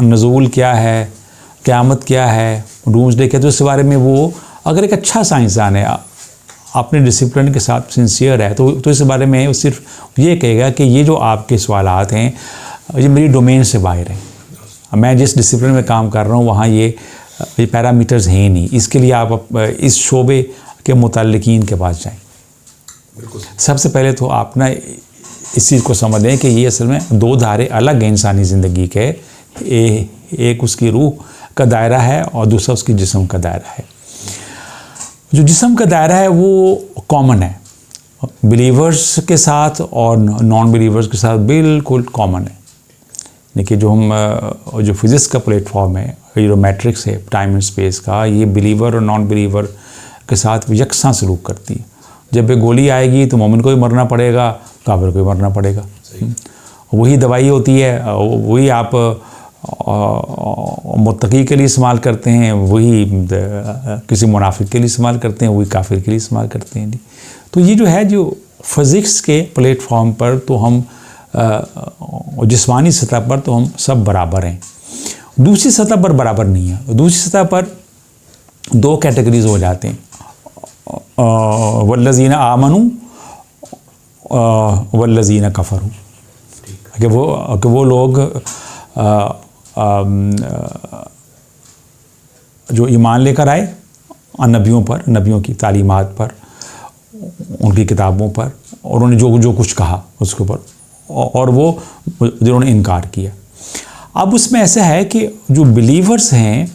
نزول کیا ہے, قیامت کیا ہے, ڈومز ڈے کیا, تو اس بارے میں وہ اگر ایک اچھا سائنسدان ہے, اپنے ڈسپلن کے ساتھ سنسیئر ہے, تو اس بارے میں وہ صرف یہ کہے گا کہ یہ جو آپ کے سوالات ہیں یہ میری ڈومین سے باہر ہیں, میں جس ڈسپلن میں کام کر رہا ہوں وہاں یہ پیرامیٹرز ہیں نہیں, اس کے لیے آپ اس شعبے کے متعلقین کے پاس جائیں. سب سے پہلے تو آپ نا اس چیز کو سمجھ لیں کہ یہ اصل میں دو دھارے الگ ہیں انسانی زندگی کے, ایک اس کی روح کا دائرہ ہے اور دوسرا اس کی جسم کا دائرہ ہے. جو جسم کا دائرہ ہے وہ کامن ہے, بلیورز کے ساتھ اور نان بلیورز کے ساتھ بالکل کامن ہے. لیکن جو فزکس کا پلیٹ فارم ہے, یہ جو میٹرکس ہے ٹائم اینڈ اسپیس کا, یہ بلیور اور نان بلیور کے ساتھ یکساں سلوک کرتی ہے. جب یہ گولی آئے گی تو مومن کو بھی مرنا پڑے گا, کافر کو بھی مرنا پڑے گا. وہی دوائی ہوتی ہے, وہی آپ متقی کے لیے استعمال کرتے ہیں, وہی کسی منافق کے لیے استعمال کرتے ہیں, وہی کافر کے لیے استعمال کرتے ہیں. تو یہ جو ہے جو فزکس کے پلیٹ فارم پر تو ہم جسمانی سطح پر تو ہم سب برابر ہیں. دوسری سطح پر برابر نہیں ہے. دوسری سطح پر دو کیٹیگریز ہو جاتے ہیں, والذین آمنوا والذین کفروا, کہ وہ لوگ جو ایمان لے کر آئے نبیوں پر, نبیوں کی تعلیمات پر, ان کی کتابوں پر, اور انہوں نے جو کچھ کہا اس کے اوپر, اور وہ جنہوں نے انکار کیا. اب اس میں ایسا ہے کہ جو بلیورز ہیں,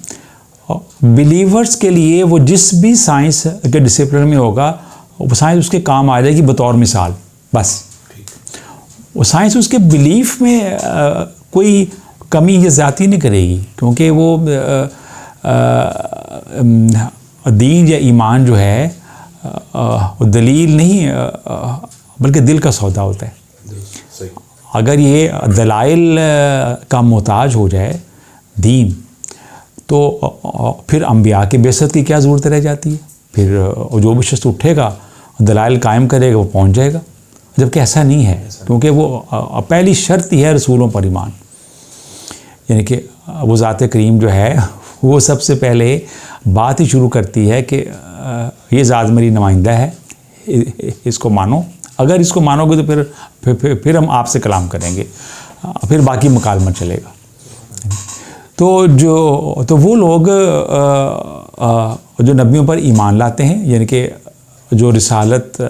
بلیورز کے لیے وہ جس بھی سائنس کے ڈسپلن میں ہوگا وہ سائنس اس کے کام آ جائے گی بطور مثال. بس وہ سائنس اس کے بلیف میں کوئی کمی یا زیادتی نہیں کرے گی, کیونکہ وہ دین یا ایمان جو ہے دلیل نہیں بلکہ دل کا سودا ہوتا ہے. اگر یہ دلائل کا محتاج ہو جائے دین تو پھر انبیاء کی بعثت کی کیا ضرورت رہ جاتی ہے. پھر جو بھی شخص اٹھے گا دلائل قائم کرے گا وہ پہنچ جائے گا, جبکہ ایسا نہیں ہے, کیونکہ وہ پہلی شرط ہی ہے رسولوں پر ایمان. یعنی کہ وہ ذات کریم جو ہے وہ سب سے پہلے بات ہی شروع کرتی ہے کہ یہ ذات میری نمائندہ ہے, اس کو مانو. اگر اس کو مانو گے تو پھر ہم آپ سے کلام کریں گے, پھر باقی مکالمہ چلے گا. تو وہ لوگ جو نبیوں پر ایمان لاتے ہیں, یعنی کہ جو رسالت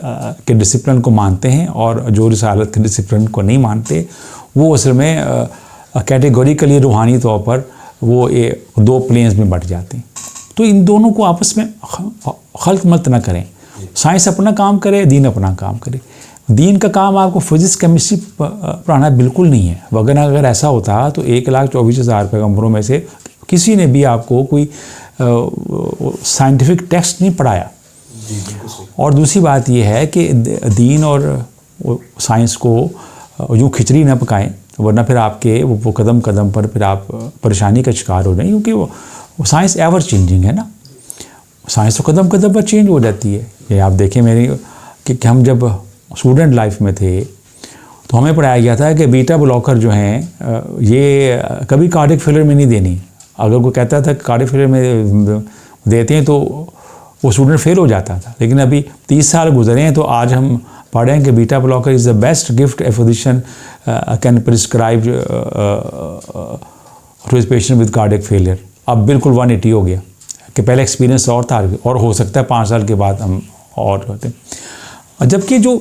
کے ڈسپلن کو مانتے ہیں اور جو رسالت کے ڈسپلن کو نہیں مانتے, وہ اصل میں کیٹیگوریکلی روحانی طور پر وہ دو پلینز میں بٹ جاتے ہیں. تو ان دونوں کو آپس میں خلط ملط نہ کریں. سائنس اپنا کام کرے, دین اپنا کام کرے. دین کا کام آپ کو فزکس کیمسٹری پڑھانا بالکل نہیں ہے, وگرنہ اگر ایسا ہوتا تو 1,24,000 پیغمبروں میں سے کسی نے بھی آپ کو کوئی سائنٹیفک ٹیکسٹ نہیں پڑھایا. اور دوسری بات یہ ہے کہ دین اور سائنس کو یوں کھچڑی نہ پکائیں, ورنہ پھر آپ کے وہ قدم قدم پر پھر آپ پریشانی کا شکار ہو جائیں, کیونکہ وہ سائنس ایور چینجنگ ہے نا. سائنس تو قدم قدم پر چینج ہو جاتی ہے. یہ آپ دیکھیں میری کہ ہم جب اسٹوڈنٹ لائف میں تھے تو ہمیں پڑھایا گیا تھا کہ بیٹا بلاکر جو ہیں یہ کبھی کارڈک فیلر میں نہیں دینی. اگر کوئی کہتا تھا کہ کارڈک فیلر میں دیتے ہیں تو وہ اسٹوڈنٹ فیل ہو جاتا تھا. لیکن ابھی 30 سال گزرے ہیں تو آج ہم پڑھ رہے ہیں کہ beta blocker is the best gift a physician can prescribe to his patient with cardiac failure. اب بالکل 180 ہو گیا کہ پہلے ایکسپیرینس اور تھا, اور ہو سکتا ہے 5 سال کے بعد ہم اور ہوتے ہیں. جبکہ جو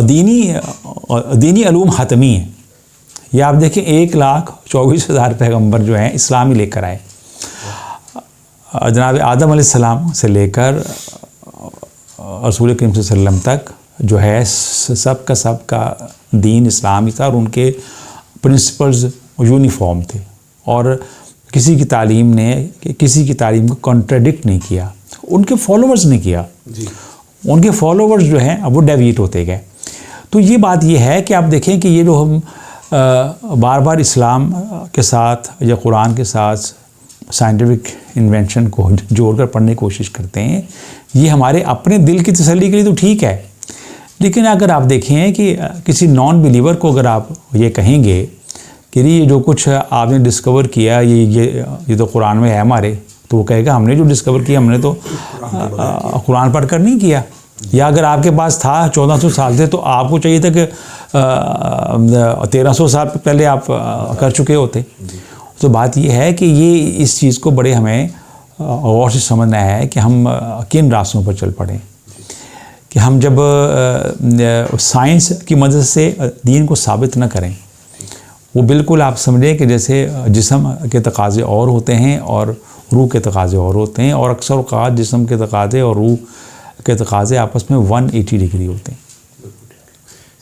دینی علوم حتمی ہیں, یہ آپ دیکھیں 1,24,000 پیغمبر جو ہیں اسلامی لے کر آئے. جناب آدم علیہ السلام سے لے کر رسول کریم صلی اللہ علیہ وسلم تک جو ہے سب کا دین اسلامی تھا, اور ان کے پرنسپلز یونیفارم تھے, اور کسی کی تعلیم نے کسی کی تعلیم کو کنٹراڈکٹ نہیں کیا. ان کے فالوورز نے کیا, ان کے فالوورز جو ہیں اب وہ ڈیویٹ ہوتے گئے. تو یہ بات یہ ہے کہ آپ دیکھیں کہ یہ جو ہم بار بار اسلام کے ساتھ یا قرآن کے ساتھ سائنٹیفک انوینشن کو جوڑ کر پڑھنے کی کوشش کرتے ہیں, یہ ہمارے اپنے دل کی تسلی کے لیے تو ٹھیک ہے. لیکن اگر آپ دیکھیں کہ کسی نان بلیور کو اگر آپ یہ کہیں گے کہ یہ جو کچھ آپ نے ڈسکور کیا یہ تو قرآن میں ہے ہمارے، تو وہ کہے گا ہم نے جو ڈسکور کیا ہم نے تو قرآن پڑھ کر نہیں کیا، یا اگر آپ کے پاس تھا 1400 سال سے تو آپ کو چاہیے تھا کہ 1300 سال پہلے آپ کر چکے ہوتے۔ تو بات یہ ہے کہ یہ اس چیز کو بڑے ہمیں غور سے سمجھنا ہے کہ ہم کن راستوں پر چل پڑیں، کہ ہم جب سائنس کی مدد سے دین کو ثابت نہ کریں، وہ بالکل آپ سمجھیں کہ جیسے جسم کے تقاضے اور ہوتے ہیں اور روح کے تقاضے اور ہوتے ہیں، اور اکثر اوقات جسم کے تقاضے اور روح کے تقاضے آپس میں 180 ڈگری ہوتے ہیں۔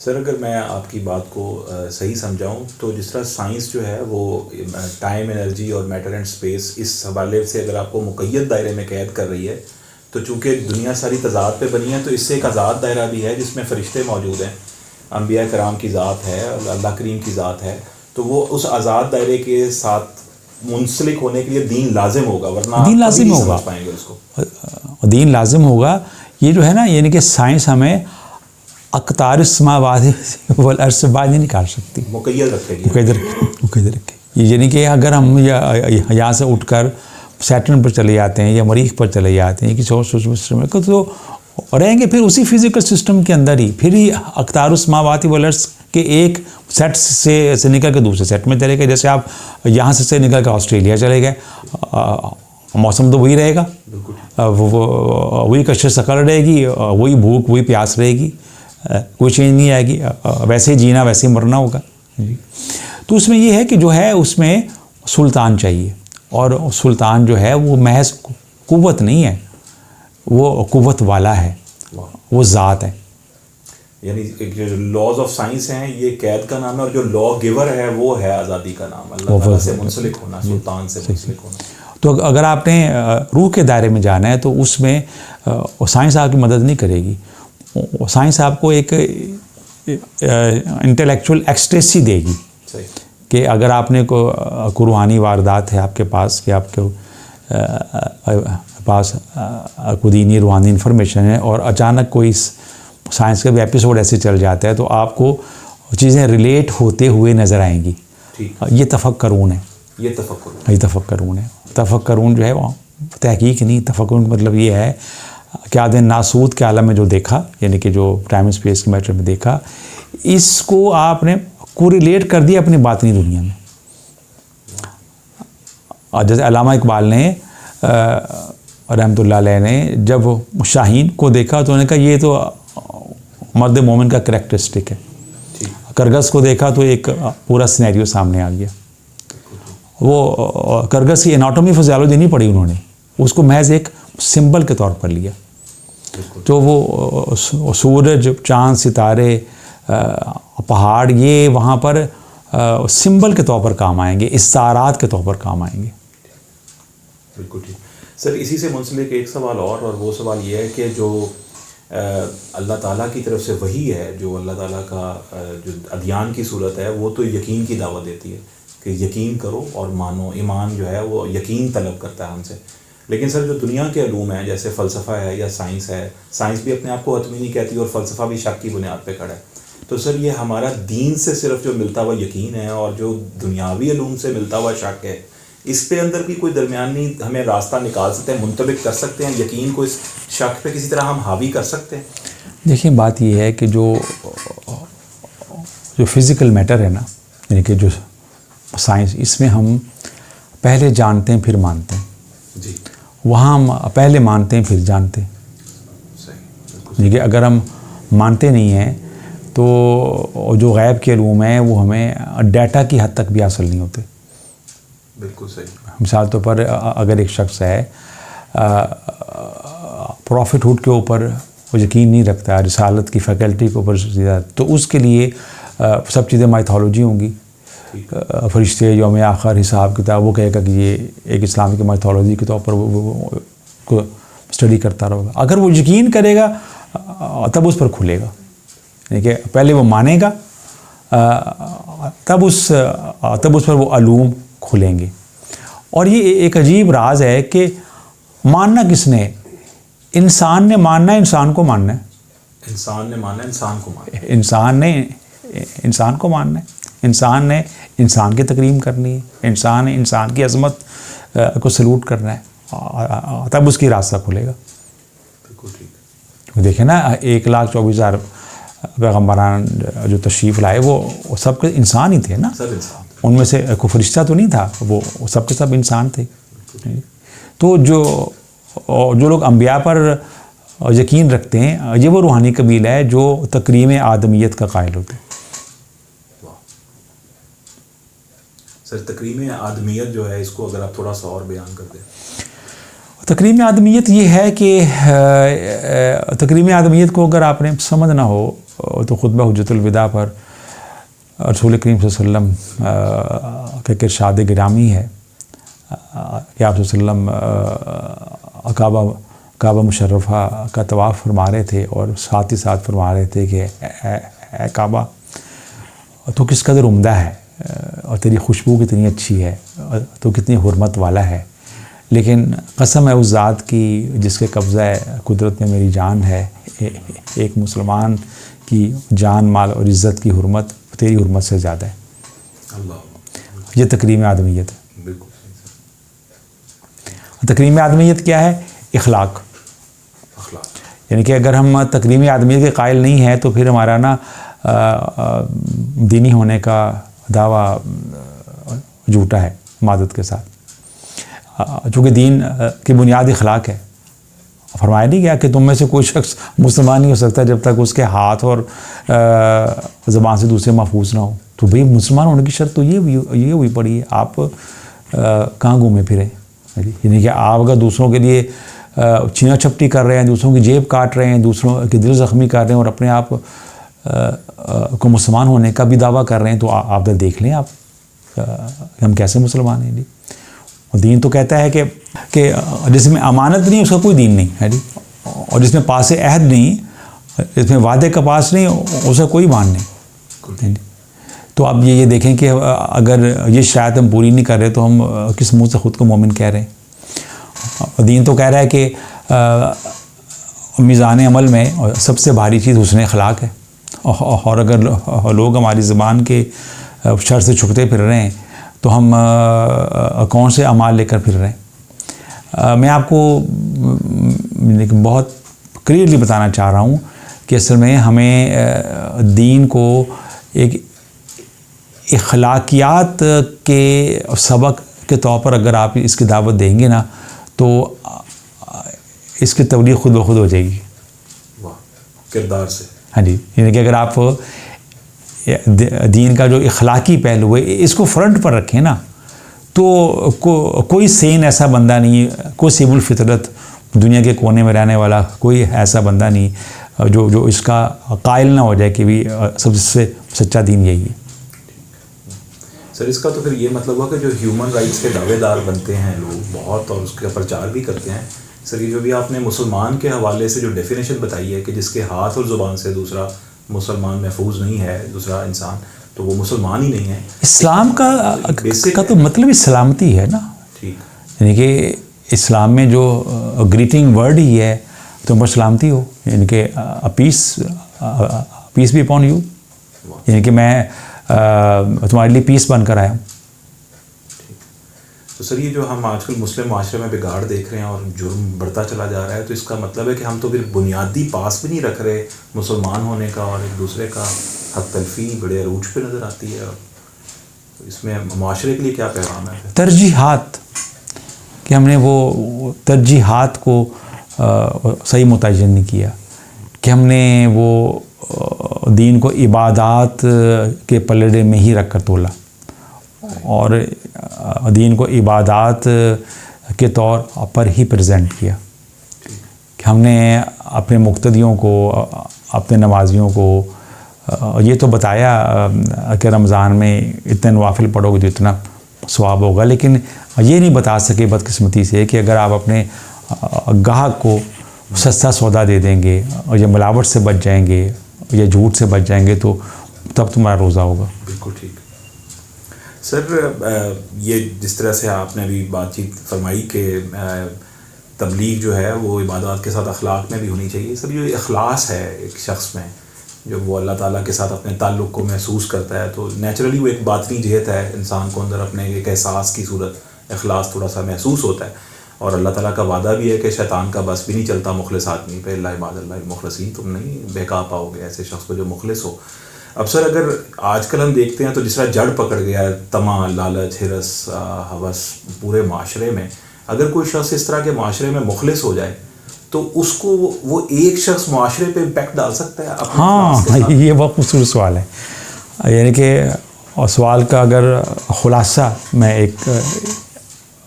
سر اگر میں آپ کی بات کو صحیح سمجھاؤں تو جس طرح سائنس جو ہے وہ ٹائم، انرجی اور میٹر اینڈ اسپیس اس حوالے سے اگر آپ کو مقید دائرے میں قید کر رہی ہے، تو چونکہ دنیا ساری تضاد پہ بنی ہے تو اس سے ایک آزاد دائرہ بھی ہے جس میں فرشتے موجود ہیں، انبیاء کرام کی ذات ہے، اللہ کریم کی ذات ہے، تو وہ اس آزاد دائرے کے ساتھ منسلک ہونے کے لیے دین لازم ہوگا، ورنہ دین لازم ہوگا، سمجھ پائیں گے اس کو۔ دین لازم ہوگا۔ یہ جو ہے نا، یعنی کہ سائنس ہمیں اقطار السماوات والارض سے باہر نہیں نکال سکتی، مقید رکھے گی، مقید رکھے۔ یعنی کہ اگر ہم یہاں سے اٹھ کر سیٹرن پر چلے جاتے ہیں یا مریخ پر چلے جاتے ہیں کسی اور سسٹم میں، تو رہیں گے پھر اسی فزیکل سسٹم کے اندر ہی، پھر ہی اقطار السماوات والارض کے ایک سیٹ سے نکل کے دوسرے سیٹ میں چلے گئے۔ جیسے آپ یہاں سے نکل کے آسٹریلیا چلے گئے، موسم تو وہی رہے گا، وہی کشش ثقل رہے گی، وہی بھوک وہی پیاس رہے گی، کوئی چینج نہیں آئے گی، ویسے ہی جینا ویسے ہی مرنا ہوگا۔ تو اس میں یہ ہے کہ جو ہے اس میں سلطان چاہیے، اور سلطان جو ہے وہ محض قوت نہیں ہے، وہ قوت والا ہے، وہ ذات ہے۔ یعنی جو لاز آف سائنس ہیں یہ قید کا نام ہے، اور جو لا گیور ہے وہ ہے آزادی کا نام، اللہ تعالیٰ سے منسلک ہونا، سلطان سے منسلک ہونا۔ تو اگر آپ نے روح کے دائرے میں جانا ہے تو اس میں سائنس آپ کی مدد نہیں کرے گی، سائنس آپ کو ایک انٹلیکچوئل ایکسٹیسی دے گی کہ اگر آپ نے کوئی روحانی واردات ہے آپ کے پاس، کہ آپ کے پاس کوئی دینی روحانی انفارمیشن ہے، اور اچانک کوئی سائنس کا بھی ایپیسوڈ ایسے چل جاتا ہے تو آپ کو چیزیں ریلیٹ ہوتے ہوئے نظر آئیں گی۔ یہ تفکرون ہے، یہ تفکرون ہے۔ تفکرون جو ہے وہ تحقیق نہیں، تفکرون مطلب یہ ہے کہ آپ نے ناسوت کے عالم میں جو دیکھا، یعنی کہ جو ٹائم اسپیس کے میٹر میں دیکھا، اس کو آپ نے کوریلیٹ کر دیا اپنی باطنی دنیا میں۔ اور جیسے علامہ اقبال نے رحمۃ اللہ علیہ نے جب شاہین کو دیکھا تو انہوں نے کہا یہ تو مرد مومن کا کریکٹرسٹک ہے۔ کرگس کو دیکھا تو ایک پورا سینیریو سامنے آ گیا۔ وہ کرگس کی اناٹومی فزیالوجی نہیں پڑھی انہوں نے، اس کو محض ایک سمبل کے طور پر لیا۔ تو وہ سورج، چاند، ستارے، پہاڑ، یہ وہاں پر سمبل کے طور پر کام آئیں گے، استعارات کے طور پر کام آئیں گے۔ بالکل ٹھیک سر۔ اسی سے منسلک ایک سوال اور وہ سوال یہ ہے کہ جو اللہ تعالیٰ کی طرف سے وحی ہے، جو اللہ تعالیٰ کا جو ادیان کی صورت ہے، وہ تو یقین کی دعوت دیتی ہے کہ یقین کرو اور مانو۔ ایمان جو ہے وہ یقین طلب کرتا ہے ہم سے۔ لیکن سر جو دنیا کے علوم ہیں جیسے فلسفہ ہے یا سائنس ہے، سائنس بھی اپنے آپ کو حتمی نہیں کہتی اور فلسفہ بھی شک کی بنیاد پہ کھڑا ہے، تو سر یہ ہمارا دین سے صرف جو ملتا ہوا یقین ہے اور جو دنیاوی علوم سے ملتا ہوا شک ہے، اس پہ اندر بھی کوئی درمیانی ہمیں راستہ نکال سکتے ہیں، منطبق کر سکتے ہیں یقین کو، اس شک پہ کسی طرح ہم حاوی کر سکتے ہیں؟ دیکھیں بات یہ ہے کہ جو فزیکل میٹر ہے نا، یعنی کہ جو سائنس، اس میں ہم پہلے جانتے ہیں پھر مانتے ہیں جی، وہاں ہم پہلے مانتے ہیں پھر جانتے ہیں۔ یعنی کہ اگر ہم مانتے نہیں ہیں تو جو غیب کے علوم ہیں وہ ہمیں ڈیٹا کی حد تک بھی حاصل نہیں ہوتے۔ بالکل صحیح۔ مثال طور پر اگر ایک شخص ہے پروفٹ ہوڈ کے اوپر وہ یقین نہیں رکھتا، رسالت کی فیکلٹی کے اوپر، تو اس کے لیے سب چیزیں مائتھولوجی ہوں گی، فرشتے، یوم آخر، حساب کتاب، وہ کہے گا کہ یہ ایک اسلامی کی مائتھولوجی کے طور پر وہ اسٹڈی کرتا رہے گا۔ اگر وہ یقین کرے گا تب اس پر کھلے گا، یعنی کہ پہلے وہ مانے گا تب اس پر وہ علوم کھلیں گے۔ اور یہ ایک عجیب راز ہے کہ ماننا کس نے؟ انسان نے ماننا ہے، انسان کو ماننا ہے، انسان نے مانا انسان کو ماننا ہے، انسان نے انسان کو ماننا ہے۔ انسان نے انسان کی تکریم کرنی ہے، انسان نے انسان کی عظمت کو سلوٹ کرنا ہے، تب اس کی راستہ کھلے گا. بالکل ٹھیک. دیکھیں نا 1,24,000 پیغمبران جو تشریف لائے وہ سب کے انسان ہی تھے نا، سب انسان. ان میں سے کوئی فرشتہ تو نہیں تھا، وہ سب کے سب انسان تھے. تو جو لوگ انبیاء پر یقین رکھتے ہیں یہ وہ روحانی قبیلہ ہے جو تکریم آدمیت کا قائل ہوتے ہیں. سر تکریم آدمیت جو ہے اس کو اگر آپ تھوڑا سا اور بیان کر دیں. تکریم آدمیت یہ ہے کہ تکریم آدمیت کو اگر آپ نے سمجھنا ہو تو خطبہ حجت الوداع پر رسول کریم صلی اللہ علیہ وسلم کا ارشاد گرامی ہے کہ آپ صلی اللہ علیہ وسلم کعبہ مشرفہ کا طواف فرما رہے تھے اور ساتھ ہی ساتھ فرما رہے تھے کہ اے کعبہ تو کس قدر عمدہ ہے اور تیری خوشبو کتنی اچھی ہے، تو کتنی حرمت والا ہے، لیکن قسم ہے اس ذات کی جس کے قبضہ قدرت میں میری جان ہے، ایک مسلمان کی جان مال اور عزت کی حرمت تیری حرمت سے زیادہ ہے. اللہ. یہ تکریم آدمیت ہے. بالکل. تکریم آدمیت کیا ہے؟ اخلاق. یعنی کہ اگر ہم تکریم آدمیت کے قائل نہیں ہیں تو پھر ہمارا نا دینی ہونے کا دعویٰ جھوٹا ہے مادت کے ساتھ، چونکہ دین کی بنیاد اخلاق ہے. فرمایا نہیں گیا کہ تم میں سے کوئی شخص مسلمان نہیں ہو سکتا جب تک اس کے ہاتھ اور زبان سے دوسرے محفوظ نہ ہو. تو بھئی مسلمان ہونے کی شرط تو یہ ہوئی پڑی ہے. آپ کہاں گھومے پھرے؟ یعنی کہ آپ اگر دوسروں کے لیے چینا چپٹی کر رہے ہیں، دوسروں کی جیب کاٹ رہے ہیں، دوسروں کے دل زخمی کر رہے ہیں اور اپنے آپ کو مسلمان ہونے کا بھی دعویٰ کر رہے ہیں، تو آپ دیکھ لیں آپ ہم کیسے مسلمان ہیں. جی دین تو کہتا ہے کہ جس میں امانت نہیں اس کا کوئی دین نہیں ہے جی، اور جس میں پاس عہد نہیں، جس میں وعدے کا پاس نہیں اس کا کوئی مان نہیں. تو اب یہ دیکھیں کہ اگر یہ شاید ہم پوری نہیں کر رہے تو ہم کس منہ سے خود کو مومن کہہ رہے ہیں. دین تو کہہ رہا ہے کہ میزان عمل میں سب سے بھاری چیز حسن اخلاق ہے، اور اگر لوگ ہماری زبان کے شر سے چھکتے پھر رہے ہیں تو ہم کون سے اعمال لے کر پھر رہے ہیں. میں آپ کو بہت کلیئرلی بتانا چاہ رہا ہوں کہ اصل میں ہمیں دین کو ایک اخلاقیات کے سبق کے طور پر اگر آپ اس کی دعوت دیں گے نا تو اس کی تبلیغ خود بخود ہو جائے گی. کردار سے. ہاں جی، یعنی کہ اگر آپ دین کا جو اخلاقی پہلو ہے اس کو فرنٹ پر رکھیں نا تو کوئی سین ایسا بندہ نہیں، کوئی سیب الفطرت دنیا کے کونے میں رہنے والا کوئی ایسا بندہ نہیں جو اس کا قائل نہ ہو جائے کہ بھی سب سے سچا دین یہی ہے. سر اس کا تو پھر یہ مطلب ہوا کہ جو ہیومن رائٹس کے دعوے دار بنتے ہیں لوگ بہت اور اس کا پرچار بھی کرتے ہیں. سر یہ جو بھی آپ نے مسلمان کے حوالے سے جو ڈیفینیشن بتائی ہے کہ جس کے ہاتھ اور زبان سے دوسرا مسلمان محفوظ نہیں ہے، دوسرا انسان، تو وہ مسلمان ہی نہیں ہے. اسلام کا تو مطلب ہی سلامتی ہے نا. ٹھیک. یعنی کہ اسلام میں جو گریٹنگ ورڈ ہی ہے تم پر سلامتی ہو، یعنی کہ پیس بھی اپون یو، یعنی کہ میں تمہارے لیے پیس بن کر آیا ہوں. تو سر یہ جو ہم آج کل مسلم معاشرے میں بگاڑ دیکھ رہے ہیں اور جرم بڑھتا چلا جا رہا ہے، تو اس کا مطلب ہے کہ ہم تو پھر بنیادی پاس بھی نہیں رکھ رہے مسلمان ہونے کا، اور ایک دوسرے کا حق تلفی بڑے عروج پہ نظر آتی ہے. تو اس میں معاشرے کے لیے کیا پیغام ہے؟ ترجیحات، کہ ہم نے وہ ترجیحات کو صحیح متعین نہیں کیا، کہ ہم نے وہ دین کو عبادات کے پلڑے میں ہی رکھ کر تولا اور دین کو عبادات کے طور پر ہی پریزنٹ کیا، کہ ہم نے اپنے مقتدیوں کو، اپنے نمازیوں کو یہ تو بتایا کہ رمضان میں اتنے نوافل پڑھو گے تو اتنا ثواب ہوگا، لیکن یہ نہیں بتا سکے بدقسمتی سے کہ اگر آپ اپنے گاہک کو سستا سودا دے دیں گے اور یہ ملاوٹ سے بچ جائیں گے یا جھوٹ سے بچ جائیں گے تو تب تمہارا روزہ ہوگا. بالکل ٹھیک. سر یہ جس طرح سے آپ نے ابھی بات چیت فرمائی کہ تبلیغ جو ہے وہ عبادات کے ساتھ اخلاق میں بھی ہونی چاہیے. سر جو اخلاص ہے ایک شخص میں، جب وہ اللہ تعالیٰ کے ساتھ اپنے تعلق کو محسوس کرتا ہے تو نیچرلی وہ ایک باطنی جہت ہے انسان کو اندر اپنے ایک احساس کی صورت اخلاص تھوڑا سا محسوس ہوتا ہے. اور اللہ تعالیٰ کا وعدہ بھی ہے کہ شیطان کا بس بھی نہیں چلتا مخلص آدمی پہ. اللہ عباد اللہ المخلصین، تم نہیں بہکا پاؤ گے ایسے شخص کو جو مخلص ہو. اب سر اگر آج کل ہم دیکھتے ہیں تو جس طرح جڑ پکڑ گیا ہے طمع، لالچ، ہرس، ہوس پورے معاشرے میں، اگر کوئی شخص اس طرح کے معاشرے میں مخلص ہو جائے تو اس کو وہ ایک شخص معاشرے پہ امپیکٹ ڈال سکتا ہے اپنے اخلاص کے ساتھ؟ یہ بہت خوبصورت سوال ہے. یعنی کہ سوال کا اگر خلاصہ میں ایک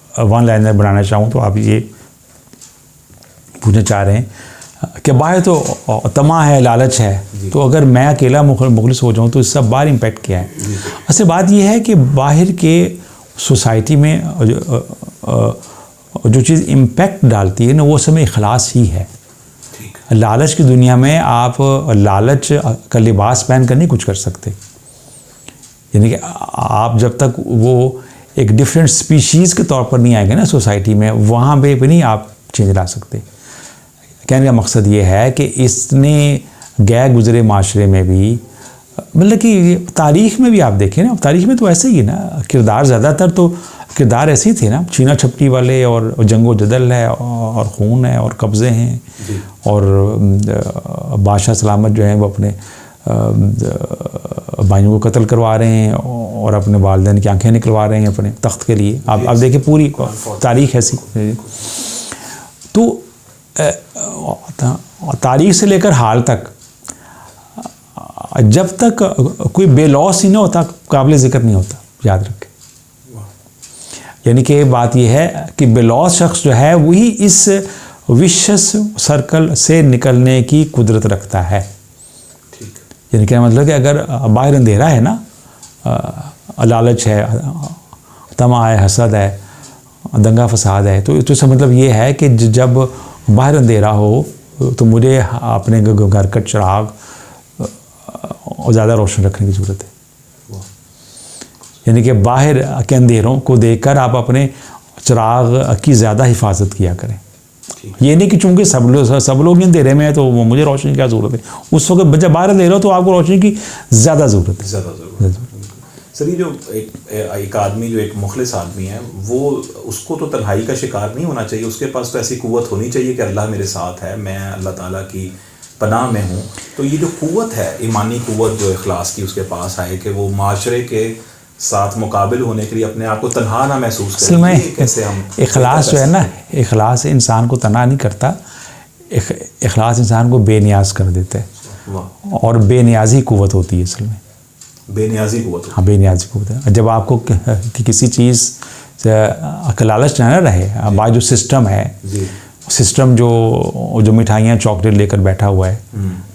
ون لائنر بنانا چاہوں تو آپ یہ پوچھنا چاہ رہے ہیں کہ باہر تو طمع ہے، لالچ ہے، تو اگر میں اکیلا مخلص ہو جاؤں تو اس سے باہر امپیکٹ کیا ہے؟ اصل بات یہ ہے کہ باہر کے سوسائٹی میں جو چیز امپیکٹ ڈالتی ہے نا وہ اصل میں اخلاص ہی ہے. لالچ کی دنیا میں آپ لالچ کا لباس پہن کر نہیں کچھ کر سکتے. یعنی کہ آپ جب تک وہ ایک ڈفرینٹ سپیشیز کے طور پر نہیں آئیں گے نا سوسائٹی میں، وہاں پہ نہیں آپ چینج لا سکتے. کہنے کا مقصد یہ ہے کہ اس نے غیر گزرے معاشرے میں بھی، مطلب کہ تاریخ میں بھی آپ دیکھیں نا، تاریخ میں تو ایسے ہی نا کردار، زیادہ تر تو کردار ایسے ہی تھے نا، چھینا چھپٹی والے، اور جنگ و جدل ہے، اور خون ہے، اور قبضے ہیں، اور بادشاہ سلامت جو ہیں وہ اپنے بھائیوں کو قتل کروا رہے ہیں اور اپنے والدین کی آنکھیں نکلوا رہے ہیں اپنے تخت کے لیے. آپ دیکھیں پوری تاریخ ایسی. تو تاریخ سے لے کر حال تک جب تک کوئی بے لوث ہی نہ ہوتا قابل ذکر نہیں ہوتا، یاد رکھیں. یعنی کہ بات یہ ہے کہ بے لوث شخص جو ہے وہی اس وشس سرکل سے نکلنے کی قدرت رکھتا ہے. یعنی کہ مطلب کہ اگر باہر اندھیرا ہے نا، لالچ ہے، طمع ہے، حسد ہے، دنگا فساد ہے، تو اس کا مطلب یہ ہے کہ جب باہر اندھیرا ہو تو مجھے اپنے گھر کا چراغ زیادہ روشن رکھنے کی ضرورت ہے. یعنی کہ باہر کے اندھیروں کو دیکھ کر آپ اپنے چراغ کی زیادہ حفاظت کیا کریں. یہ نہیں کہ چونکہ سب لوگ اندھیرے میں ہیں تو مجھے روشنی کی کیا ضرورت ہے. اس وقت جب باہر اندھیرا ہو تو آپ کو روشنی کی زیادہ ضرورت ہے. سر یہ جو ایک آدمی جو ایک مخلص آدمی ہے وہ اس کو تو تنہائی کا شکار نہیں ہونا چاہیے. اس کے پاس تو ایسی قوت ہونی چاہیے کہ اللہ میرے ساتھ ہے، میں اللہ تعالیٰ کی پناہ میں ہوں. تو یہ جو قوت ہے، ایمانی قوت جو اخلاص کی اس کے پاس آئے کہ وہ معاشرے کے ساتھ مقابل ہونے کے لیے اپنے آپ کو تنہا نہ محسوس کریں. اصل میں کیسے ہم اخلاص جو ہے نا، اخلاص انسان کو تنہا نہیں کرتا، اخلاص انسان کو بے نیاز کر دیتا ہے. اور بے نیازی قوت ہوتی ہے اصل میں. بے نیازی قوت. ہاں، بے نیازی قوت ہے. جب آپ کو کسی چیز سے لالچ نہ رہے، بعض جو سسٹم ہے، سسٹم جو مٹھائیاں چاکلیٹ لے کر بیٹھا ہوا ہے،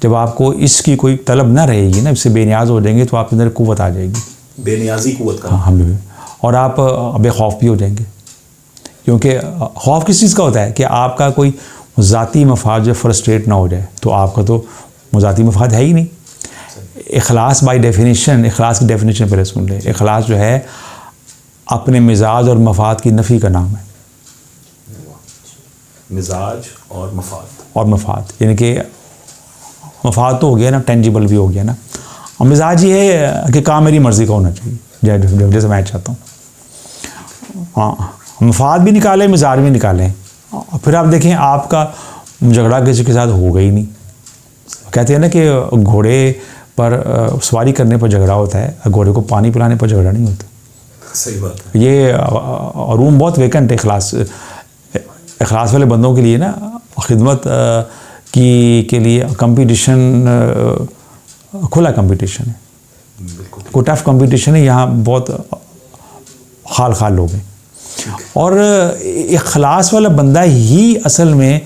جب آپ کو اس کی کوئی طلب نہ رہے گی نا، اس سے بے نیاز ہو جائیں گے تو آپ کے اندر قوت آ جائے گی. بے نیازی قوت کا. ہاں، اور آپ بے خوف بھی ہو جائیں گے. کیونکہ خوف کس چیز کا ہوتا ہے کہ آپ کا کوئی ذاتی مفاد جو فرسٹریٹ نہ ہو جائے، تو آپ کا تو ذاتی مفاد ہے ہی نہیں. اخلاص بائی ڈیفینیشن، اخلاص کی ڈیفینیشن پہلے سن لیں. اخلاص جو ہے اپنے مزاج اور مفاد کی نفی کا نام ہے. مزاج اور مفاد. اور مفاد یعنی کہ مفاد تو ہو گیا نا، ٹینجیبل بھی ہو گیا نا. اور مزاج یہ ہے کہ کام میری مرضی کا ہونا چاہیے، جیسے میں چاہتا ہوں. ہاں، مفاد بھی نکالیں، مزاج بھی نکالیں. پھر آپ دیکھیں آپ کا جھگڑا کسی کے ساتھ ہوگا ہی نہیں. کہتے ہیں نا کہ گھوڑے پر سواری کرنے پر جھگڑا ہوتا ہے، گھوڑے کو پانی پلانے پر جھگڑا نہیں ہوتا. صحیح بات ہے. یہ روم بہت ویکنٹ ہے اخلاص والے بندوں کے لیے نا. خدمت کے لیے کمپٹیشن، کھلا کمپٹیشن ہے. کوئی ٹف کمپٹیشن ہے یہاں، بہت خال لوگ ہیں. اور اخلاص والا بندہ ہی اصل میں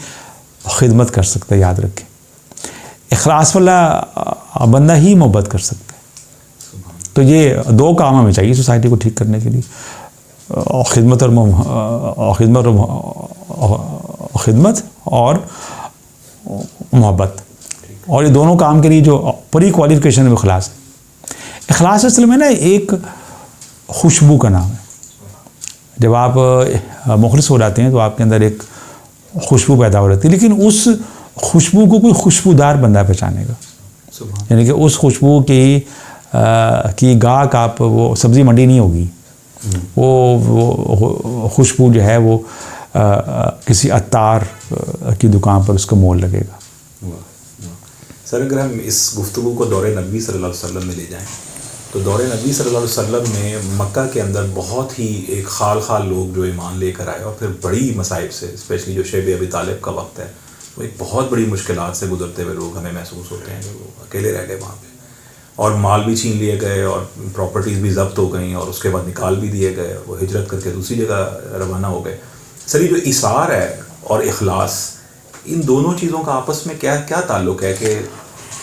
خدمت کر سکتا ہے. یاد رکھیں، اخلاص والا بندہ ہی محبت کر سکتا ہے. تو یہ دو کام ہمیں چاہیے سوسائٹی کو ٹھیک کرنے کے لیے، خدمت اور محبت. اور یہ دونوں کام کے لیے جو پری کوالیفیکیشن ہے اخلاص ہے. اخلاص اصل میں نا ایک خوشبو کا نام ہے. جب آپ مخلص ہو جاتے ہیں تو آپ کے اندر ایک خوشبو پیدا ہو جاتی ہے، لیکن اس خوشبو کو کوئی خوشبودار بندہ پہچانے گا. یعنی کہ اس خوشبو کی گاہک آپ وہ سبزی منڈی نہیں ہوگی، وہ خوشبو جو ہے وہ کسی عطار کی دکان پر اس کا مول لگے گا۔ سر اگر ہم اس گفتگو کو دور نبی صلی اللہ علیہ وسلم میں لے جائیں تو دور نبی صلی اللہ علیہ وسلم میں مکہ کے اندر بہت ہی ایک خال لوگ جو ایمان لے کر آئے اور پھر بڑی مصائب سے، اسپیشلی جو شیب ابی طالب کا وقت ہے، وہ ایک بہت بڑی مشکلات سے گزرتے ہوئے لوگ ہمیں محسوس ہوتے ہیں کہ وہ اکیلے رہ گئے وہاں پہ، اور مال بھی چھین لیے گئے اور پراپرٹیز بھی ضبط ہو گئیں اور اس کے بعد نکال بھی دیے گئے، وہ ہجرت کر کے دوسری جگہ روانہ ہو گئے۔ سر یہ جو اصرار ہے اور اخلاص، ان دونوں چیزوں کا آپس میں کیا تعلق ہے کہ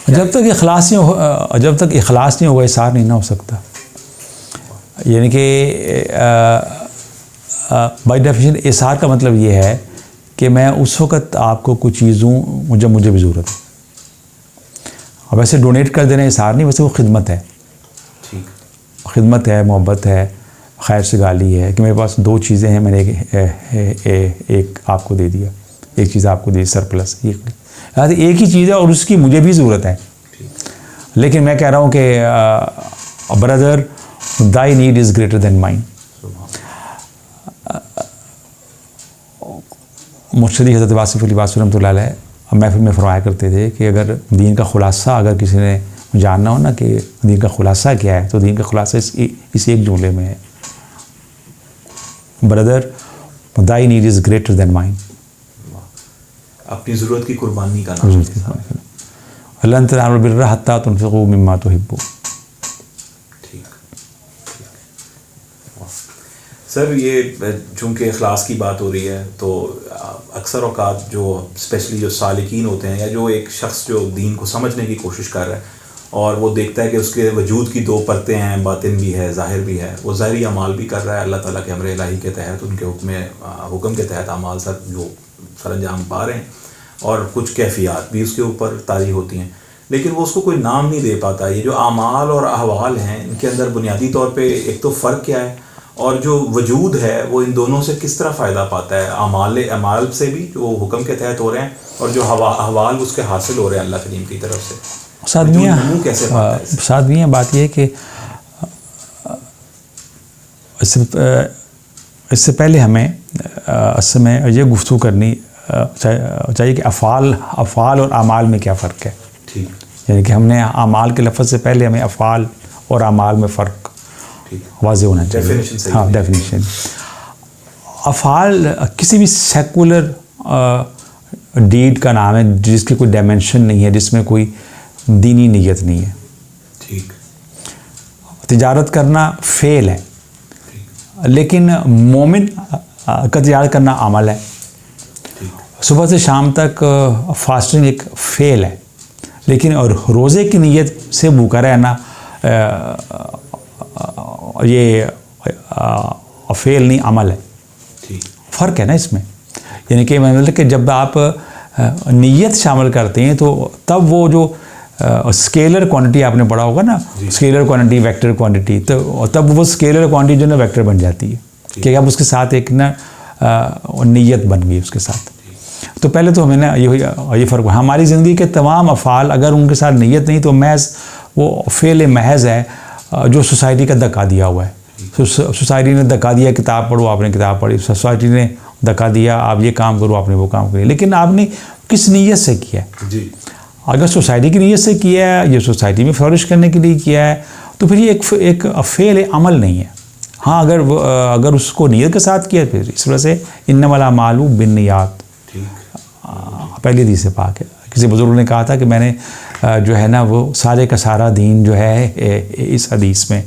جب تک اخلاص نہیں ہوگا اصرار نہیں نہ ہو سکتا؟ یعنی کہ بائی ڈیفینیشن اصرار کا مطلب یہ ہے کہ میں اس وقت آپ کو کچھ چیزوں جب مجھے بھی ضرورت ہے، اور ویسے ڈونیٹ کر دینا اصرار نہیں، ویسے وہ خدمت ہے، خدمت ہے، محبت ہے، خیر سگالی ہے کہ میرے پاس دو چیزیں ہیں، میں نے ایک آپ کو دے دیا، ایک چیز آپ کو دی سرپلس، ایک ہی چیز ہے اور اس کی مجھے بھی ضرورت ہے، لیکن میں کہہ رہا ہوں کہ برادر thy need is greater than mine۔ مرشدی حضرت واصف علی واسف رحمۃ اللہ علیہ محفل میں فرمایا کرتے تھے کہ اگر دین کا خلاصہ اگر کسی نے جاننا ہو نا کہ دین کا خلاصہ کیا ہے تو دین کا خلاصہ اس ایک جملے میں ہے، برادر thy need is greater than mine۔ اپنی ضرورت کی قربانی کا نام ہے۔ لن تنالوا البر حتى تنفقوا مما تحبون۔ سر یہ چونکہ اخلاص کی بات ہو رہی ہے تو اکثر اوقات جو اسپیشلی جو سالکین ہوتے ہیں یا جو ایک شخص جو دین کو سمجھنے کی کوشش کر رہا ہے اور وہ دیکھتا ہے کہ اس کے وجود کی دو پرتیں ہیں، باطن بھی ہے، ظاہر بھی ہے، وہ ظاہری اعمال بھی کر رہا ہے، اللہ تعالیٰ کے امر الہی کے تحت، ان کے حکم کے تحت اعمال سر انجام پا رہے ہیں، اور کچھ کیفیات بھی اس کے اوپر طاری ہوتی ہیں، لیکن وہ اس کو کوئی نام نہیں دے پاتا۔ یہ جو اعمال اور احوال ہیں ان کے اندر بنیادی طور پہ ایک تو فرق کیا ہے، اور جو وجود ہے وہ ان دونوں سے کس طرح فائدہ پاتا ہے، اعمال سے بھی جو حکم کے تحت ہو رہے ہیں اور جو احوال اس کے حاصل ہو رہے ہیں اللہ کریم کی طرف سے، ساتھ بات یہ ہے کہ اس سے پہلے ہمیں اصل میں یہ گفتگو کرنی چاہیے کہ افعال اور اعمال میں کیا فرق ہے۔ یعنی کہ ہم نے اعمال کے لفظ سے پہلے ہمیں افعال اور اعمال میں فرق واضح ہونا چاہیے۔ ہاں، ڈیفینیشن۔ افعال کسی بھی سیکولر ڈیڈ کا نام ہے جس کی کوئی ڈائمنشن نہیں ہے، جس میں کوئی دینی نیت نہیں ہے۔ تجارت کرنا فعل ہے، لیکن مومن کا تجارت کرنا عمل ہے۔ صبح سے شام تک فاسٹنگ ایک فعل ہے، لیکن اور روزے کی نیت سے بھوکا رہنا یہ فعل نہیں، عمل ہے۔ فرق ہے نا اس میں، یعنی کہ مطلب کہ جب آپ نیت شامل کرتے ہیں تو تب وہ جو اسکیلر کوانٹٹی آپ نے پڑھا ہوگا نا، اسکیلر کوانٹٹی، ویکٹر کوانٹٹی، تو تب وہ اسکیلر کوانٹٹی جو نا ویکٹر بن جاتی ہے کہ اب اس کے ساتھ ایک نا نیت بن گئی اس کے ساتھ۔ تو پہلے تو ہمیں نا یہ فرق ہے، ہماری زندگی کے تمام افعال اگر ان کے ساتھ نیت نہیں تو محض وہ فعل محض ہے جو سوسائٹی کا دھکا دیا ہوا ہے۔ سوسائٹی نے دھکا دیا کتاب پڑھو، آپ نے کتاب پڑھی، سوسائٹی نے دھکا دیا آپ یہ کام کرو، آپ نے وہ کام کری، لیکن آپ نے کس نیت سے کیا ہے؟ اگر سوسائٹی کی نیت سے کیا ہے، یہ سوسائٹی میں فلورش کرنے کے لیے کیا ہے، تو پھر یہ ایک فعل عمل نہیں ہے۔ ہاں اگر اس کو نیت کے ساتھ کیا پھر اس وجہ سے انما الاعمال بالنیات، پہلی حدیث سے پاک ہے۔ کسی بزرگ نے کہا تھا کہ میں نے جو ہے نا وہ سارے کا سارا دین جو ہے اس حدیث میں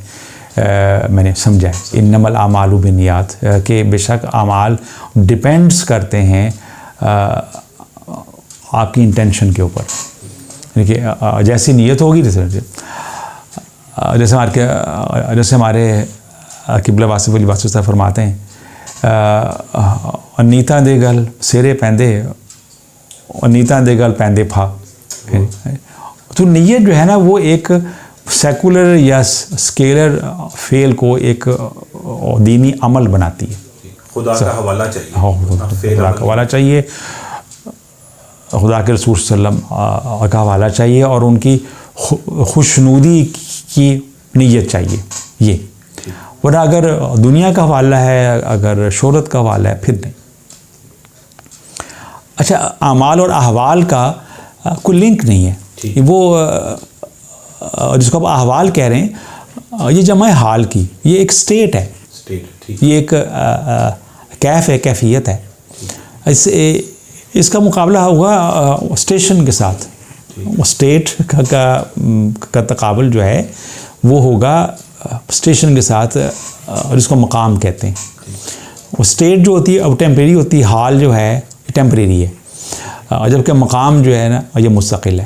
میں نے سمجھا ہے، انما الاعمال بالنیات، کہ بے شک اعمال ڈپینڈس کرتے ہیں آپ کی انٹینشن کے اوپر، یعنی کہ جیسی نیت ہوگی جیسے ہمارے قبلہ واصف علی واصف صاحب فرماتے ہیں نیتا دے گل سیرے پیندے اور نیتا دے گل پیندے پھا۔ تو نیت جو ہے نا وہ ایک سیکولر یا اسکیلر فعل کو ایک دینی عمل بناتی ہے۔ خدا کا حوالہ چاہیے، خدا کا حوالہ چاہیے، خدا کے رسول صلی اللہ علیہ وسلم کا حوالہ چاہیے، اور ان کی خوشنودی کی نیت چاہیے یہ، ورنہ اگر دنیا کا حوالہ ہے، اگر شہرت کا حوالہ ہے پھر نہیں۔ اچھا، اعمال اور احوال کا کوئی لنک نہیں ہے، وہ جس کو آپ احوال کہہ رہے ہیں یہ جمع ہے حال کی، یہ ایک سٹیٹ ہے، یہ ایک کیف ہے، کیفیت ہے۔ اس کا مقابلہ ہوگا اسٹیشن کے ساتھ، اسٹیٹ کا تقابل جو ہے وہ ہوگا اسٹیشن کے ساتھ، جس کو مقام کہتے ہیں۔ اسٹیٹ جو ہوتی ہے اب ٹیمپریری ہوتی ہے، حال جو ہے ٹیمپریری ہے، جبکہ مقام جو ہے نا یہ مستقل ہے۔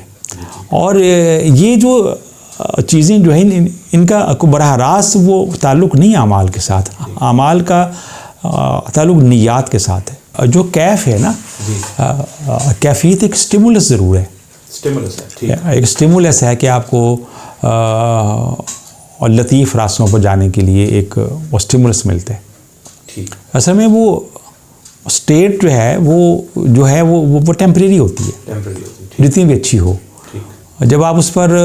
اور یہ جو چیزیں جو ہیں ان کا براہ راست وہ تعلق نہیں ہے اعمال کے ساتھ، اعمال کا تعلق نیات کے ساتھ ہے۔ جو کیف ہے نا، کیفیت ایک سٹیمولس ضرور ہے، ایک سٹیمولس ہے کہ آپ کو لطیف راستوں پر جانے کے لیے ایک سٹیمولس ملتا ہے۔ اصل میں وہ اسٹیٹ جو ہے وہ ٹیمپریری ہوتی ہے، جتنی بھی اچھی ہو۔ جب آپ اس پر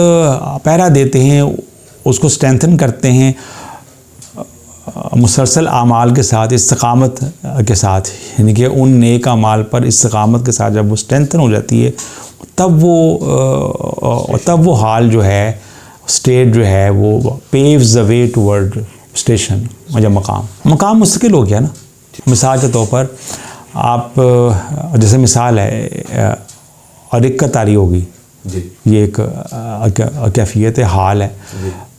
پہرا دیتے ہیں، اس کو اسٹرینتھن کرتے ہیں مسلسل اعمال کے ساتھ، استقامت کے ساتھ، یعنی کہ ان نیک اعمال پر استقامت کے ساتھ جب وہ اسٹرینتھن ہو جاتی ہے، تب وہ حال جو ہے، اسٹیٹ جو ہے، وہ پیوز دا وے ٹورڈ اسٹیشن یا مقام مستقل ہو گیا نا۔ مثال کے طور پر آپ جیسے مثال ہے رقت طاری ہوگی، یہ ایک کیفیت ہے، حال ہے،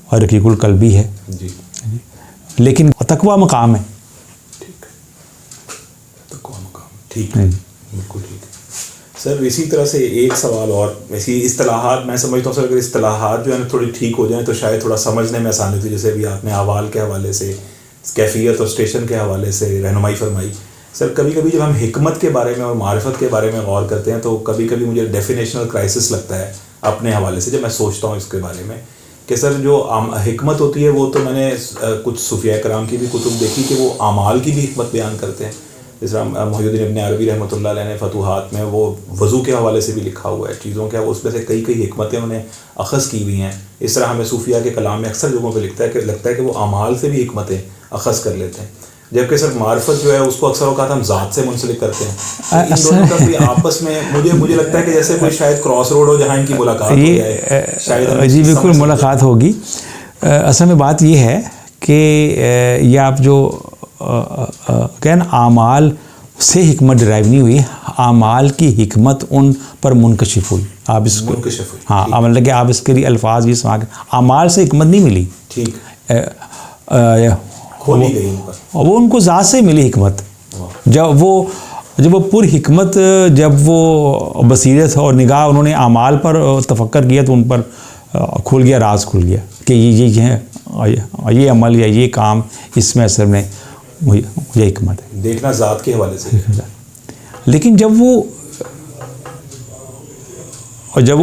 اور رقیق القلبی ہے، لیکن تقویٰ مقام ہے۔ ٹھیک ہے، بالکل ٹھیک ہے سر۔ اسی طرح سے ایک سوال اور، ایسی اصطلاحات میں سمجھتا ہوں سر، اگر اصطلاحات جو ہے نا تھوڑی ٹھیک ہو جائیں تو شاید تھوڑا سمجھنے میں آسانی ہوتی ہے۔ جیسے ابھی آپ نے احوال کے حوالے سے، کیفیت اور اسٹیشن کے حوالے سے رہنمائی فرمائی۔ سر کبھی کبھی جب ہم حکمت کے بارے میں اور معرفت کے بارے میں غور کرتے ہیں تو کبھی کبھی مجھے ڈیفینیشنل کرائسس لگتا ہے اپنے حوالے سے، جب میں سوچتا ہوں اس کے بارے میں کہ سر جو حکمت ہوتی ہے وہ تو میں نے کچھ صوفیاء کرام کی بھی کتب دیکھی کہ وہ اعمال کی بھی حکمت بیان کرتے ہیں۔ جس طرح محی الدین ابن عربی رحمۃ اللہ علیہ نے فتوحات میں وہ وضو کے حوالے سے بھی لکھا ہوا ہے چیزوں کے، اس میں سے کئی حکمتیں انہیں اخذ کی ہوئی ہیں۔ اس طرح ہمیں صوفیاء کے کلام میں اکثر جگہوں پہ لگتا ہے کہ وہ اعمال سے بھی حکمتیں اخذ کر لیتے ہیں، جبکہ سر معرفت جو ہے اس کو اکثر اوقات ہم ذات سے منسلک کرتے ہیں۔ ان دونوں کا بھی آپس میں مجھے لگتا ہے کہ جیسے کوئی شاید کراس روڈ ہو جہاں ان کی ملاقات ہو جائے شاید۔ جی بالکل ملاقات ہوگی۔ اصل میں بات یہ ہے کہ یہ آپ جو کہیں نا اعمال سے حکمت ڈرائیو نہیں ہوئی، اعمال کی حکمت ان پر منکشف ہوئی۔ آپ اس کو ہاں مطلب کہ آپ اس کے لیے الفاظ بھی سما کے، اعمال سے حکمت نہیں ملی، ٹھیک کھولی گئی، وہ ان کو ذات سے ملی حکمت۔ جب وہ پر حکمت، جب وہ بصیرت اور نگاہ انہوں نے اعمال پر تفکر کیا تو ان پر کھل گیا، راز کھل گیا کہ یہ عمل یا یہ کام اس میں اثر میں یہ حکمت ہے۔ دیکھنا ذات کے حوالے سے۔ لیکن جب وہ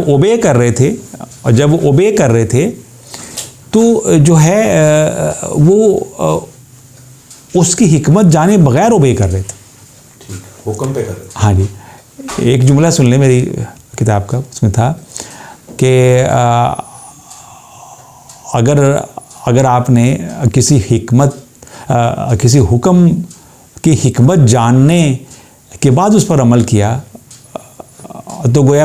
اوبے کر رہے تھے تو جو ہے وہ اس کی حکمت جانے بغیر اوبے کر رہے تھے، حکم پہ کر رہے تھے۔ ہاں جی، ایک جملہ سن لیں میری کتاب کا، اس میں تھا کہ اگر آپ نے کسی حکم کی حکمت جاننے کے بعد اس پر عمل کیا تو گویا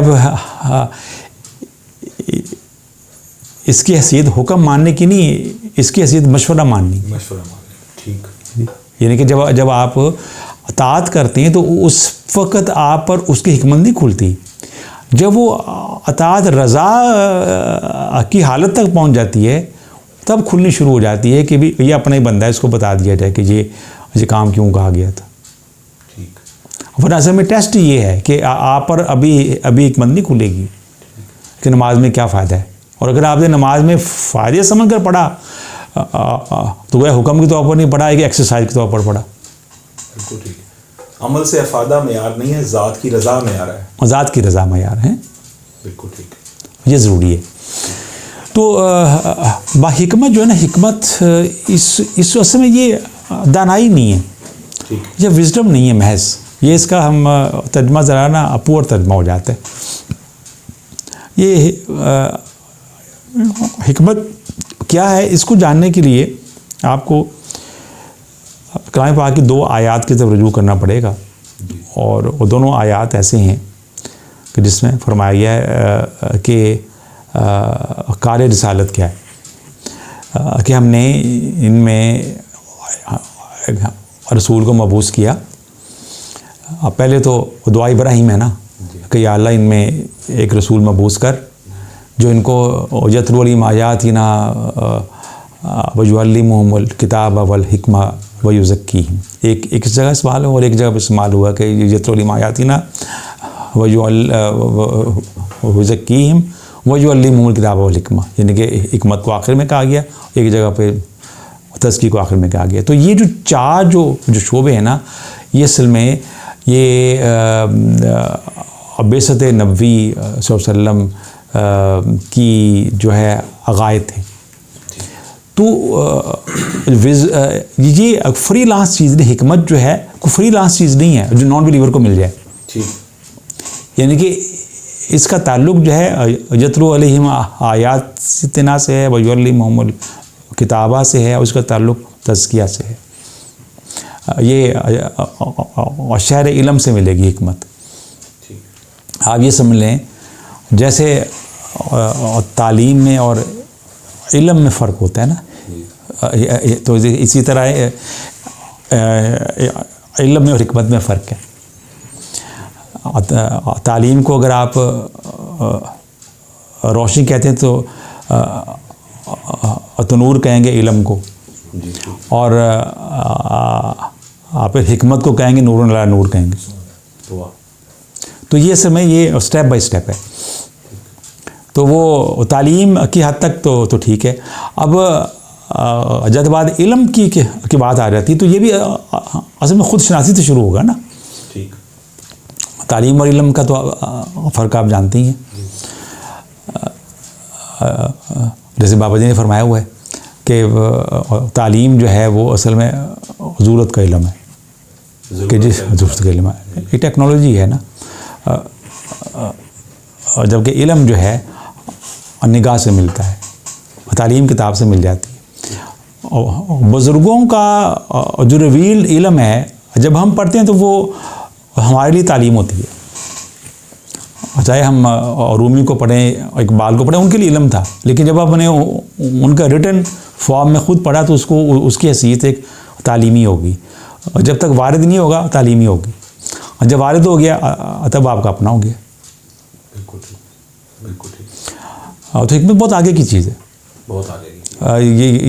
اس کی حیثیت حکم ماننے کی نہیں، اس کی حیثیت مشورہ ماننے، ٹھیک۔ یعنی کہ جب آپ اطاعت کرتے ہیں تو اس وقت آپ پر اس کی حکمت نہیں کھلتی، جب وہ اطاعت رضا کی حالت تک پہنچ جاتی ہے تب کھلنی شروع ہو جاتی ہے کہ بھی یہ اپنا ہی بندہ ہے، اس کو بتا دیا جائے کہ یہ کام کیوں کہا گیا تھا۔ ورنہ اصل میں ٹیسٹ یہ ہے کہ آپ پر ابھی حکمت نہیں کھلے گی کہ نماز میں کیا فائدہ ہے، اور اگر آپ نے نماز میں فائدے سمجھ کر پڑھا تو وہ حکم کے طور پر نہیں پڑھا، ایک ایکسرسائز کے طور پر پڑھا۔ بالکل ٹھیک ہے، عمل سے افادہ معیار نہیں ہے، ذات کی رضا معیار ہے، ذات کی رضا معیار ہے۔ بالکل ٹھیک، یہ ضروری ہے۔ تو حکمت جو ہے نا، حکمت اس اصل میں یہ دانائی نہیں ہے، یہ وزڈم نہیں ہے محض، یہ اس کا ہم ترجمہ ذرا نا پور ترجمہ ہو جاتا ہے۔ یہ حکمت کیا ہے اس کو جاننے کے لیے آپ کو کلام پاک کی 2 آیات کی طرف رجوع کرنا پڑے گا، اور وہ دونوں آیات ایسے ہیں کہ جس میں فرمایا گیا ہے کہ کار رسالت کیا ہے، کہ ہم نے ان میں رسول کو مبعوث کیا. پہلے تو دعا ابراہیم ہے نا کہ یا اللہ ان میں ایک رسول مبعوث کر جو ان کو یتلو علیہم آیاتنا ویعلمہم الکتاب والحکمہ ویزکیہم. ایک جگہ سوال ہے اور ایک جگہ پہ استعمال ہوا کہ یتلو علیہم آیاتنا ویزکیہم ویعلمہم الکتاب والحکمہ، یعنی کہ حکمت کو آخر میں کہا گیا، ایک جگہ پہ تزکیہ کو آخر میں کہا گیا. تو یہ جو 4 جو شعبے ہیں نا، یہ اصل میں یہ بعثت نبوی صلی اللہ علیہ وسلم کی جو ہے عقائد تھے. تو یہ فری لانس چیز نہیں، حکمت جو ہے کوئی فری لانس چیز نہیں ہے جو نان بلیور کو مل جائے. یعنی کہ اس کا تعلق جو ہے یتلو علیہم آیاتنا سے ہے، ویعلمہم الکتابہ سے ہے، اور اس کا تعلق تزکیہ سے ہے. یہ شہر علم سے ملے گی حکمت. آپ یہ سمجھ لیں جیسے تعلیم میں اور علم میں فرق ہوتا ہے نا، تو اسی طرح علم میں اور حکمت میں فرق ہے. تعلیم کو اگر آپ روشنی کہتے ہیں تو نور کہیں گے علم کو، اور آپ حکمت کو کہیں گے نور علی نور کہیں گے. تو یہ اصل میں یہ اسٹیپ بائی اسٹیپ ہے. تو وہ تعلیم کی حد تک تو ٹھیک ہے. اب جب بعد علم کی بات آ جاتی ہے تو یہ بھی اصل میں خود شناسی سے شروع ہوگا نا. تعلیم اور علم کا تو فرق آپ جانتے ہی ہیں. جیسے بابا جی نے فرمایا ہوا ہے کہ تعلیم جو ہے وہ اصل میں ضرورت کا علم ہے، کہ جس ضرورت کا علم ہے، یہ ٹیکنالوجی ہے نا. جبکہ علم جو ہے نگاہ سے ملتا ہے، تعلیم کتاب سے مل جاتی ہے. بزرگوں کا جو ریویلڈ علم ہے جب ہم پڑھتے ہیں تو وہ ہمارے لیے تعلیم ہوتی ہے. چاہے ہم رومی کو پڑھیں، اقبال کو پڑھیں، ان کے لیے علم تھا، لیکن جب آپ نے ان کا ریٹن فارم میں خود پڑھا تو اس کی حیثیت ایک تعلیمی ہوگی. جب تک وارد نہیں ہوگا تعلیمی ہوگی، اور جب وارد ہو گیا تب آپ کا اپنا ہو گیا. بالکل ٹھیک. تو حکمت بہت آگے کی چیز ہے، بہت آگے کی.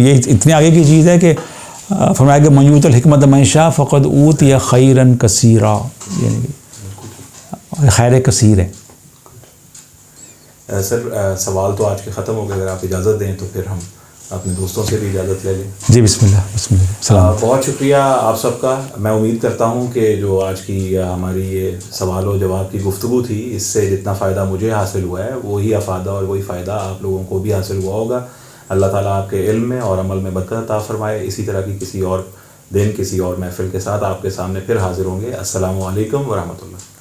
یہ اتنے آگے کی چیز ہے کہ فرمایا کہ من یؤت الحکمت من شاء فقد اوتی خیرا کثیرا، یعنی خیر کثیر ہے. سر سوال تو آج کے ختم ہو گئے، اگر آپ اجازت دیں تو پھر ہم اپنے دوستوں سے بھی اجازت لے لیں. جی بسم اللہ بسم اللہ. سلام. بہت شکریہ آپ سب کا. میں امید کرتا ہوں کہ جو آج کی ہماری یہ سوال و جواب کی گفتگو تھی، اس سے جتنا فائدہ مجھے حاصل ہوا ہے وہی افادہ اور وہی فائدہ آپ لوگوں کو بھی حاصل ہوا ہوگا. اللہ تعالیٰ آپ کے علم میں اور عمل میں برکت عطا فرمائے. اسی طرح کی کسی اور دن کسی اور محفل کے ساتھ آپ کے سامنے پھر حاضر ہوں گے. السلام علیکم ورحمۃ اللہ.